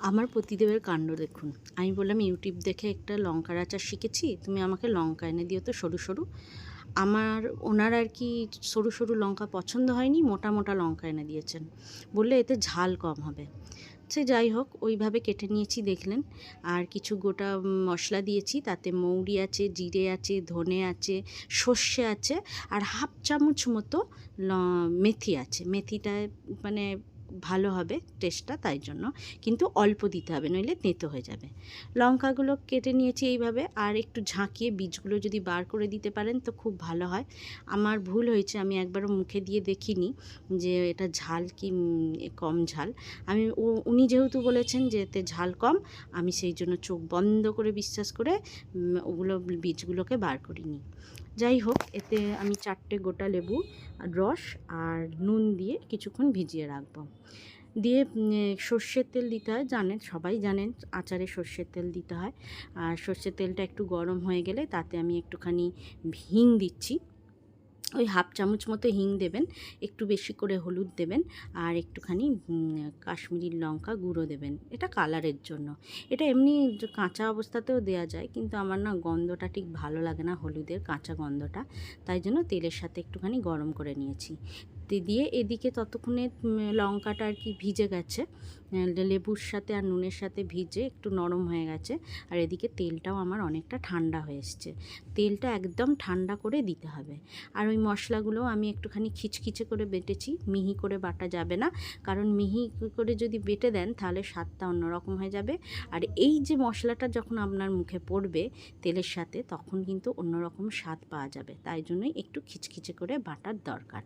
আমার পতিদেবের কাণ্ড দেখুন। আমি বললাম ইউটিউব দেখে একটা লঙ্কার আচার শিখেছি, তুমি আমাকে লঙ্কা এনে দিও তো সরু সরু। ওনার আর কি সরু সরু লঙ্কা পছন্দ হয়নি, মোটা মোটা লঙ্কা এনে দিয়েছেন। বললে এতে ঝাল কম হবে। সে যাই হোক, ওইভাবে কেটে নিয়েছি দেখলেন। আর কিছু গোটা মশলা দিয়েছি, তাতে মৌরি আছে, জিরে আছে, ধনে আছে, সর্ষে আছে, আর হাফ চামচ মতো মেথি আছে। মেথিটায় মানে ভালো হবে টেস্টটা, তাই জন্য কিন্তু অল্প দিতে হবে, নইলে তেঁতো হয়ে যাবে। লঙ্কাগুলো কেটে নিয়েছি এইভাবে, আর একটু ঝাঁকিয়ে বীজগুলো যদি বার করে দিতে পারেন তো খুব ভালো হয়। আমার ভুল হয়েছে, আমি একবারও মুখে দিয়ে দেখিনি যে এটা ঝাল কি কম ঝাল। উনি যেহেতু বলেছেন যে এতে ঝাল কম, আমি সেই জন্য চোখ বন্ধ করে বিশ্বাস করে বীজগুলোকে বার করিনি। যাই হোক, এতে আমি 4টে গোটা লেবু রস আর নুন দিয়ে কিছুক্ষণ ভিজিয়ে রাখবো। দিয়ে সর্ষের তেল দিতে হয়, সবাই জানেন আচারে সর্ষের তেল দিতে হয়। আর সর্ষের তেলটা একটু গরম হয়ে গেলে তাতে আমি একটুখানি হিং দিচ্ছি। ওই হাফ চামচ মতো হিং দেবেন, একটু বেশি করে হলুদ দেবেন, আর একটুখানি কাশ্মীরি লঙ্কা গুঁড়ো দেবেন, এটা কালারের জন্য। এটা এমনি কাঁচা অবস্থাতেও দেওয়া যায়, কিন্তু আমার না গন্ধটা ঠিক ভালো লাগে না, হলুদের কাঁচা গন্ধটা, তাই জন্য তেলের সাথে একটুখানি গরম করে নিয়েছি। দিয়ে এদিকে ততক্ষণে লঙ্কাটা আর কি ভিজে গেছে, লেবুর সাথে আর নুনের সাথে ভিজে একটু নরম হয়ে গেছে। আর এদিকে তেলটাও আমার অনেকটা ঠান্ডা হয়ে এসছে। তেলটা একদম ঠান্ডা করে দিতে হবে। আর ওই মশলাগুলো আমি একটুখানি খিচখিচে করে বেটেছি, মিহি করে বাটা যাবে না, কারণ মিহি করে যদি বেটে দেন তাহলে স্বাদটা অন্যরকম হয়ে যাবে। আর এই যে মশলাটা যখন আপনার মুখে পড়বে তেলের সাথে, তখন কিন্তু অন্যরকম স্বাদ পাওয়া যাবে, তাই জন্যই একটু খিচখিচে করে বাটার দরকার।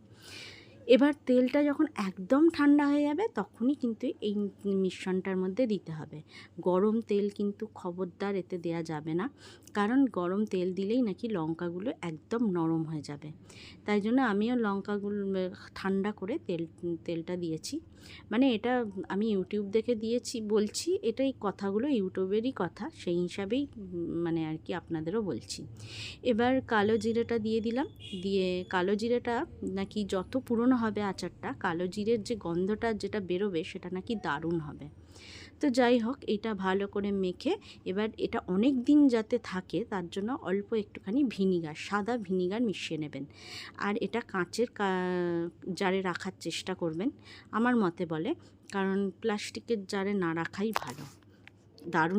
এবার তেলটা যখন একদম ঠান্ডা হয়ে যাবে তখনই কিন্তু এই মিশ্রণটার মধ্যে দিতে হবে। গরম তেল কিন্তু খবরদার এতে দেয়া যাবে না, কারণ গরম তেল দিলেই নাকি লঙ্কাগুলো একদম নরম হয়ে যাবে। তাই জন্য আমিও লঙ্কাগুলো ঠান্ডা করে তেলটা দিয়েছি। মানে এটা আমি ইউটিউব দেখে বলছি, এটাই কথাগুলো ইউটিউবেরই কথা, সেই হিসাবেই মানে আর কি আপনাদেরও বলছি। এবার কালো জিরেটা দিয়ে দিলাম। দিয়ে কালো জিরেটা নাকি যত পুরনো হবে আচারটা, কালো জিরের যে গন্ধটা যেটা বেরোবে সেটা নাকি দারুণ হবে। তো যাই হোক, এটা ভালো করে মেখে এবার এটা অনেক দিন যাতে থাকে তার জন্য অল্প একটুখানি সাদা ভিনিগার মিশিয়ে নেবেন। আর এটা কাঁচের জারে রাখার চেষ্টা করবেন আমার মতে বলে, কারণ প্লাস্টিকের জারে না রাখাই ভালো। দারুণ